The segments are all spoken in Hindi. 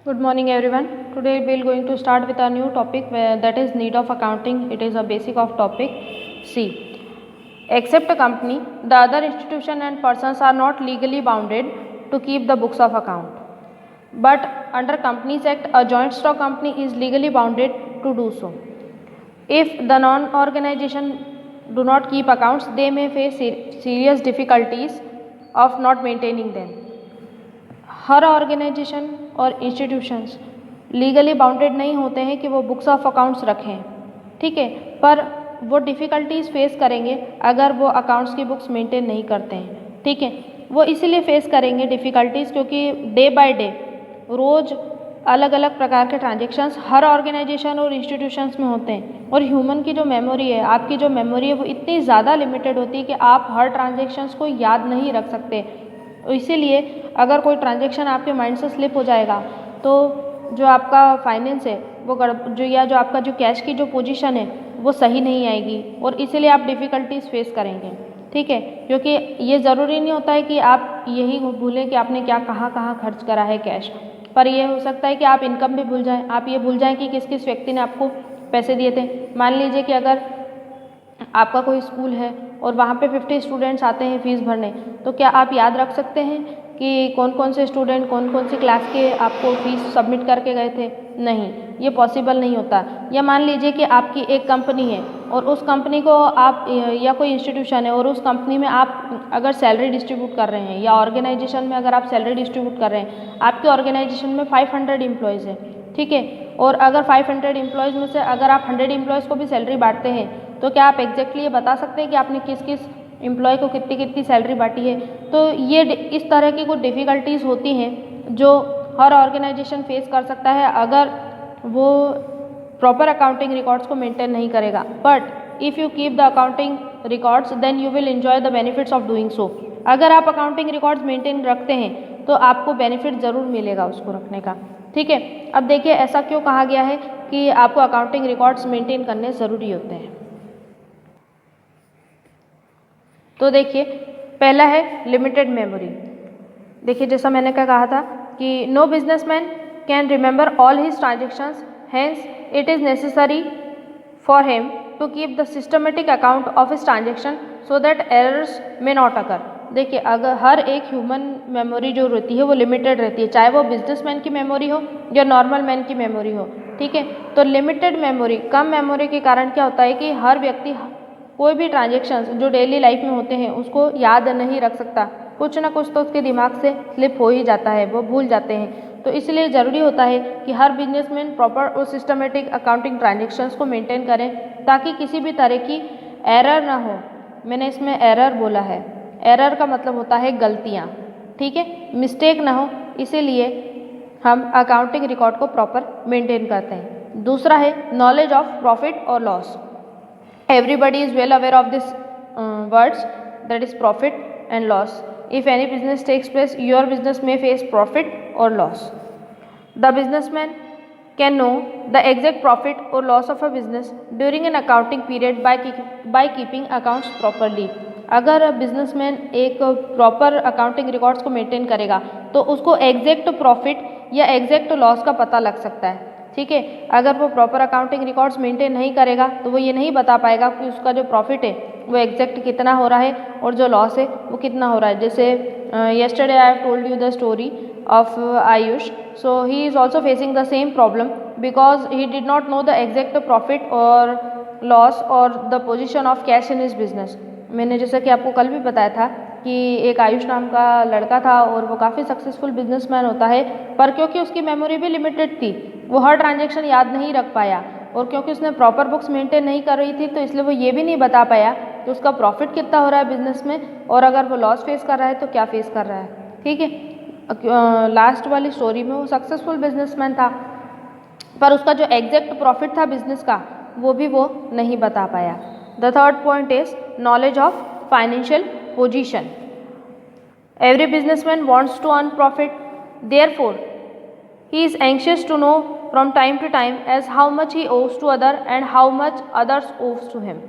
Good morning everyone. Today we are going to start with a new topic that is need of accounting. It is a basic of topic. C. Except a company, the other institution and persons are not legally bounded to keep the books of account. But under Companies Act, a joint stock company is legally bounded to do so. If the non-organization do not keep accounts, they may face serious difficulties of not maintaining them. हर ऑर्गेनाइजेशन और इंस्टीट्यूशंस लीगली बाउंडेड नहीं होते हैं कि वो बुक्स ऑफ अकाउंट्स रखें, ठीक है, पर वो डिफ़िकल्टीज़ फेस करेंगे अगर वो अकाउंट्स की बुक्स मेंटेन नहीं करते हैं, ठीक है। वो इसीलिए फेस करेंगे डिफ़िकल्टीज़ क्योंकि डे बाय डे रोज़ अलग अलग प्रकार के ट्रांजेक्शन्स हर ऑर्गेनाइजेशन और इंस्टीट्यूशंस में होते हैं और ह्यूमन की जो मेमोरी है, आपकी जो मेमोरी है वो इतनी ज़्यादा लिमिटेड होती है कि आप हर ट्रांजेक्शन्स को याद नहीं रख सकते। इसीलिए अगर कोई ट्रांजेक्शन आपके माइंड से स्लिप हो जाएगा तो जो आपका फाइनेंस है वो जो आपका जो कैश की जो पोजीशन है वो सही नहीं आएगी और इसीलिए आप डिफ़िकल्टीज़ फेस करेंगे, ठीक है। क्योंकि ये ज़रूरी नहीं होता है कि आप यही भूलें कि आपने क्या कहाँ कहाँ खर्च करा है कैश, पर यह हो सकता है कि आप इनकम भी भूल जाएं, आप ये भूल जाएं कि किस किस व्यक्ति ने आपको पैसे दिए थे। मान लीजिए कि अगर आपका कोई स्कूल है और वहाँ पे 50 स्टूडेंट्स आते हैं फ़ीस भरने, तो क्या आप याद रख सकते हैं कि कौन कौन से स्टूडेंट कौन कौन सी क्लास के आपको फ़ीस सबमिट करके गए थे? नहीं, ये पॉसिबल नहीं होता। या मान लीजिए कि आपकी एक कंपनी है और उस कंपनी को आप या कोई इंस्टीट्यूशन है और उस कंपनी में आप अगर सैलरी डिस्ट्रीब्यूट कर रहे हैं या ऑर्गेनाइजेशन में अगर आप सैलरी डिस्ट्रीब्यूट कर रहे हैं, आपके ऑर्गेनाइजेशन में 500 एम्प्लॉयज़ हैं, ठीक है, और अगर 500 एम्प्लॉयज़ में से अगर आप 100 एम्प्लॉयज़ को भी सैलरी बांटते हैं तो क्या आप एग्जैक्टली ये बता सकते हैं कि आपने किस किस एम्प्लॉय को कितनी कितनी सैलरी बांटी है? तो ये इस तरह की कुछ डिफ़िकल्टीज़ होती हैं जो हर ऑर्गेनाइजेशन फेस कर सकता है अगर वो प्रॉपर अकाउंटिंग रिकॉर्ड्स को मेंटेन नहीं करेगा। But if you keep the accounting records then you will enjoy the benefits of doing so. अगर आप अकाउंटिंग रिकॉर्ड्स मेंटेन रखते हैं तो आपको बेनिफिट ज़रूर मिलेगा उसको रखने का, ठीक है। अब देखिए ऐसा क्यों कहा गया है कि आपको अकाउंटिंग रिकॉर्ड्स मेंटेन करने ज़रूरी होते हैं। तो देखिए पहला है लिमिटेड मेमोरी। देखिए जैसा मैंने क्या कहा था कि no businessman can remember all his transactions, hence it is necessary for him to keep the systematic account of his transaction so that errors may not occur. देखिए अगर हर एक ह्यूमन मेमोरी जो रहती है वो लिमिटेड रहती है, चाहे वो बिजनेसमैन की मेमोरी हो या नॉर्मल मैन की मेमोरी हो, ठीक है। तो लिमिटेड मेमोरी, कम मेमोरी के कारण क्या होता है कि हर व्यक्ति कोई भी ट्रांजेक्शन्स जो डेली लाइफ में होते हैं उसको याद नहीं रख सकता, कुछ ना कुछ तो उसके दिमाग से स्लिप हो ही जाता है, वो भूल जाते हैं। तो इसलिए ज़रूरी होता है कि हर बिजनेसमैन प्रॉपर और सिस्टमेटिक अकाउंटिंग ट्रांजेक्शन्स को मेंटेन करें ताकि किसी भी तरह की एरर ना हो। मैंने इसमें एरर बोला है, एरर का मतलब होता है गलतियाँ, ठीक है, मिस्टेक ना हो, इसीलिए हम अकाउंटिंग रिकॉर्ड को प्रॉपर मेंटेन करते हैं। दूसरा है नॉलेज ऑफ प्रॉफिट और loss. Everybody is well aware of this words, that is profit and loss. If any business takes place, your business may face profit or loss. The businessman can know the exact profit or loss of a business during an accounting period by keeping accounts properly. अगर बिजनेसमैन एक प्रॉपर अकाउंटिंग रिकॉर्ड्स को मेंटेन करेगा तो उसको एग्जैक्ट प्रॉफिट या एग्जैक्ट लॉस का पता लग सकता है, ठीक है। अगर वो प्रॉपर अकाउंटिंग रिकॉर्ड्स मेंटेन नहीं करेगा तो वो ये नहीं बता पाएगा कि उसका जो प्रॉफिट है वो एग्जैक्ट कितना हो रहा है और जो लॉस है वो कितना हो रहा है। जैसे yesterday I have told you the story of Ayush, so he is also facing the same problem because he did not know the exact profit or loss or the position of cash in his business. मैंने जैसा कि आपको कल भी बताया था कि एक आयुष नाम का लड़का था और वो काफ़ी सक्सेसफुल बिजनेसमैन होता है, पर क्योंकि उसकी मेमोरी भी लिमिटेड थी वो हर ट्रांजेक्शन याद नहीं रख पाया और क्योंकि उसने प्रॉपर बुक्स मेंटेन नहीं कर रही थी तो इसलिए वो ये भी नहीं बता पाया कि उसका प्रॉफिट कितना हो रहा है बिजनेस में और अगर वो लॉस फेस कर रहा है तो क्या फेस कर रहा है, ठीक है। लास्ट वाली स्टोरी में वो सक्सेसफुल बिजनेसमैन था पर उसका जो एग्जैक्ट प्रॉफिट था बिजनेस का वो भी वो नहीं बता पाया। The third point is knowledge of financial position. Every businessman wants to earn profit, therefore he is anxious to know from time to time as how much he owes to other and how much others owes to him,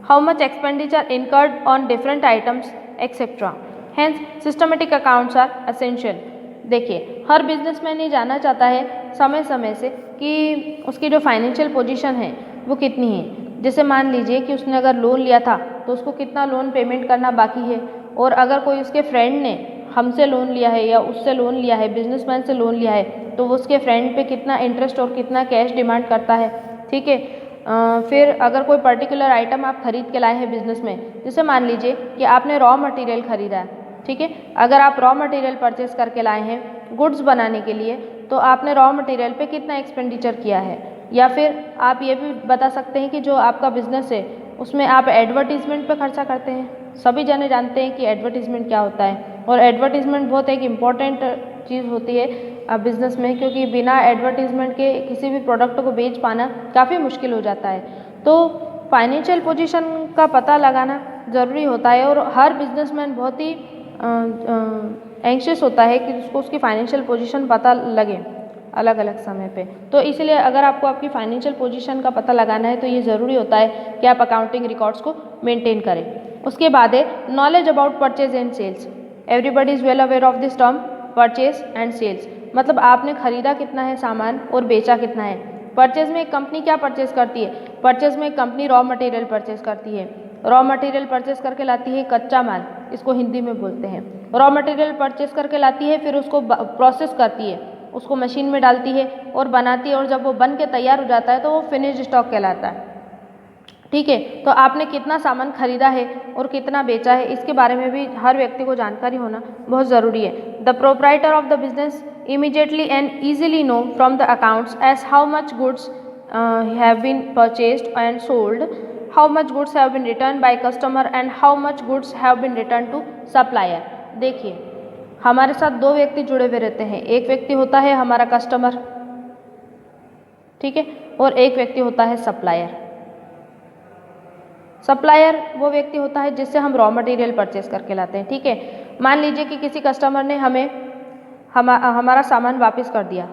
how much expenditure incurred on different items, etc. Hence systematic accounts are essential. देखिए, हर बिजनेसमैन ये जानना चाहता है समय समय से कि उसकी जो फाइनेंशियल पोजीशन है वो कितनी है। जैसे मान लीजिए कि उसने अगर लोन लिया था तो उसको कितना लोन पेमेंट करना बाकी है, और अगर कोई उसके फ्रेंड ने हमसे लोन लिया है या उससे लोन लिया है, बिजनेसमैन से लोन लिया है, तो वो उसके फ्रेंड पे कितना इंटरेस्ट और कितना कैश डिमांड करता है। ठीक है। फिर अगर कोई पर्टिकुलर आइटम आप खरीद के लाए हैं बिजनेस में, जैसे मान लीजिए कि आपने रॉ मटेरियल खरीदा है। ठीक है। अगर आप रॉ मटेरियल परचेस करके लाए हैं गुड्स बनाने के लिए, तो आपने रॉ मटेरियल पे कितना एक्सपेंडिचर किया है। या फिर आप ये भी बता सकते हैं कि जो आपका बिजनेस है उसमें आप एडवर्टीजमेंट पे खर्चा करते हैं। सभी जने जानते हैं कि एडवर्टीजमेंट क्या होता है, और एडवर्टीजमेंट बहुत एक इम्पॉर्टेंट चीज़ होती है बिजनेस में, क्योंकि बिना एडवर्टीजमेंट के किसी भी प्रोडक्ट को बेच पाना काफ़ी मुश्किल हो जाता है। तो फाइनेंशियल पोजीशन का पता लगाना ज़रूरी होता है, और हर बिजनेसमैन बहुत ही एंशियस होता है कि उसको उसकी फाइनेंशियल पोजीशन पता लगे अलग अलग समय पे। तो इसलिए अगर आपको आपकी फाइनेंशियल पोजीशन का पता लगाना है तो ये ज़रूरी होता है कि आप अकाउंटिंग रिकॉर्ड्स को मेंटेन करें। उसके बाद है knowledge about purchase and sales. Everybody is well aware of this term purchase and sales. मतलब आपने खरीदा कितना है सामान और बेचा कितना है। परचेज में एक कंपनी क्या परचेज करती है? परचेज में एक कंपनी रॉ मटेरियल परचेज करती है। रॉ मटेरियल परचेज करके लाती है कच्चा माल, इसको हिंदी में बोलते हैं। रॉ मटेरियल परचेज करके लाती है, फिर उसको प्रोसेस करती है, उसको मशीन में डालती है और बनाती है, और जब वो बन के तैयार हो जाता है तो वो फिनिश्ड स्टॉक कहलाता है। ठीक है। तो आपने कितना सामान खरीदा है और कितना बेचा है, इसके बारे में भी हर व्यक्ति को जानकारी होना बहुत ज़रूरी है। The proprietor of the business immediately and easily know from the accounts as how much goods have been purchased and sold, how much goods have been returned by customer and how much goods have been returned to supplier। देखिए, हमारे साथ दो व्यक्ति जुड़े हुए रहते हैं। एक व्यक्ति होता है हमारा कस्टमर, ठीक है, और एक व्यक्ति होता है सप्लायर। सप्लायर वो व्यक्ति होता है जिससे हम रॉ मटेरियल परचेस करके लाते हैं। ठीक है। मान लीजिए कि किसी कस्टमर ने हमें हमारा सामान वापस कर दिया।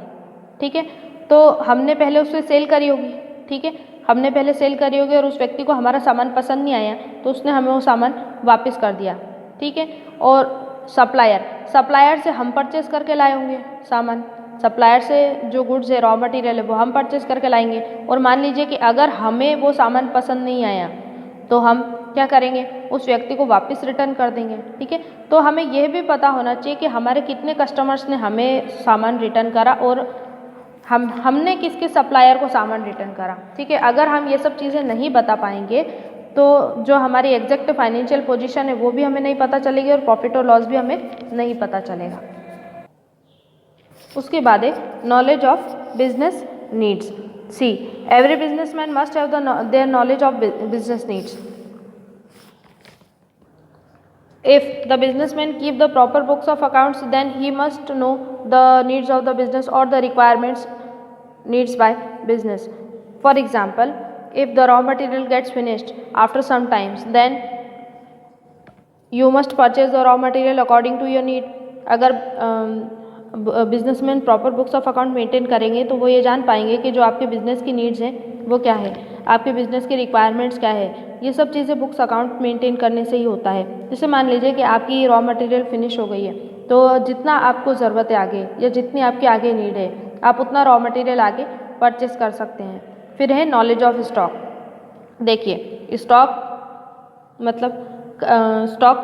ठीक है। तो हमने पहले उससे सेल करी होगी। ठीक है। हमने पहले सेल करी होगी और उस व्यक्ति को हमारा सामान पसंद नहीं आया, तो उसने हमें वो सामान वापस कर दिया। ठीक है। और सप्लायर से हम परचेस करके लाए होंगे सामान। सप्लायर से जो गुड्स है, रॉ मटेरियल है, वो हम परचेस करके लाएंगे। और मान लीजिए कि अगर हमें वो सामान पसंद नहीं आया तो हम क्या करेंगे? उस व्यक्ति को वापस रिटर्न कर देंगे। ठीक है। तो हमें यह भी पता होना चाहिए कि हमारे कितने कस्टमर्स ने हमें सामान रिटर्न करा और हमने किसके सप्लायर को सामान रिटर्न करा। ठीक है। अगर हम ये सब चीज़ें नहीं बता पाएंगे तो जो हमारी एग्जैक्ट फाइनेंशियल पोजीशन है वो भी हमें नहीं पता चलेगी और प्रॉफिट और लॉस भी हमें नहीं पता चलेगा। उसके बाद है knowledge of business needs. See every businessman must have their knowledge of business needs. If the businessman keep the proper books of accounts, then he must know the needs of the business or the requirements needs by business. For example, if the raw material gets finished after some times, then you must purchase the raw material according to your need. अगर businessman proper books of account maintain करेंगे तो वो ये जान पाएंगे कि जो आपके बिजनेस की नीड्स हैं वो क्या है, आपके बिजनेस की रिक्वायरमेंट्स क्या है। ये सब चीज़ें बुक्स अकाउंट मेंटेन करने से ही होता है। जैसे मान लीजिए कि आपकी रॉ मटेरियल फिनिश हो गई है, तो जितना आपको ज़रूरत है आगे या जितनी आपकी आगे नीड है, आप उतना रॉ मटेरियल आगे परचेस कर सकते हैं। फिर है नॉलेज ऑफ स्टॉक। देखिए, स्टॉक मतलब स्टॉक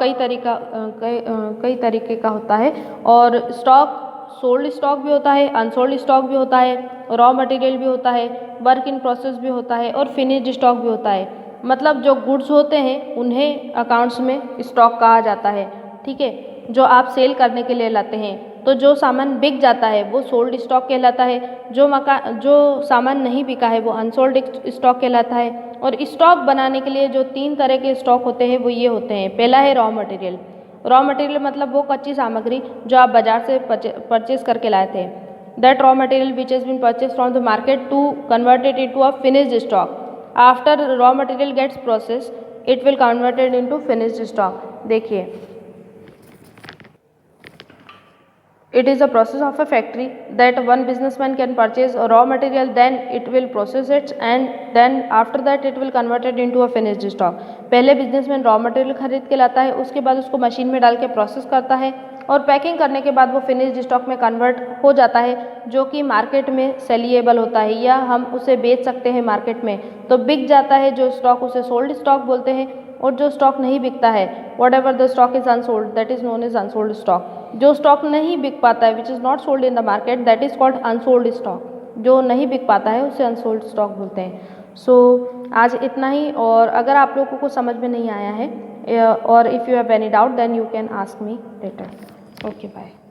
कई तरीके का होता है, और स्टॉक सोल्ड स्टॉक भी होता है, अनसोल्ड स्टॉक भी होता है, रॉ मटेरियल भी होता है, वर्क इन प्रोसेस भी होता है और फिनिश्ड स्टॉक भी होता है। मतलब जो गुड्स होते हैं उन्हें अकाउंट्स में स्टॉक कहा जाता है। ठीक है। जो आप सेल करने के लिए लाते हैं, तो जो सामान बिक जाता है वो सोल्ड स्टॉक कहलाता है। जो सामान नहीं बिका है वो अनसोल्ड स्टॉक कहलाता है। और स्टॉक बनाने के लिए जो 3 तरह के स्टॉक होते हैं वो ये होते हैं। पहला है रॉ मटेरियल। रॉ मटेरियल मतलब वो कच्ची सामग्री जो आप बाजार से परचेज करके लाए थे। That raw material which has been purchase from the market to converted into a finished stock. After raw material gets process it will converted into finished stock. देखिए, it is a process of a factory that one businessman can purchase a raw material, then it will process it and then after that it will convert it into a finished stock. पहले बिजनेसमैन रॉ मटेरियल खरीद के लाता है, उसके बाद उसको मशीन में डाल के प्रोसेस करता है और पैकिंग करने के बाद वो फिनिश्ड स्टॉक में कन्वर्ट हो जाता है, जो कि मार्केट में सेलिएबल होता है या हम उसे बेच सकते हैं मार्केट में। तो बिक जाता है जो स्टॉक, उसे सोल्ड स्टॉक बोलते हैं। और जो स्टॉक नहीं बिकता है, whatever the stock is unsold, that is known as unsold stock. जो स्टॉक नहीं बिक पाता है, which is not sold in the market, that is called unsold stock. जो नहीं बिक पाता है उसे अनसोल्ड स्टॉक बोलते हैं। सो आज इतना ही, और अगर आप लोगों को समझ में नहीं आया है और if you have any doubt then you can ask me later. Okay bye.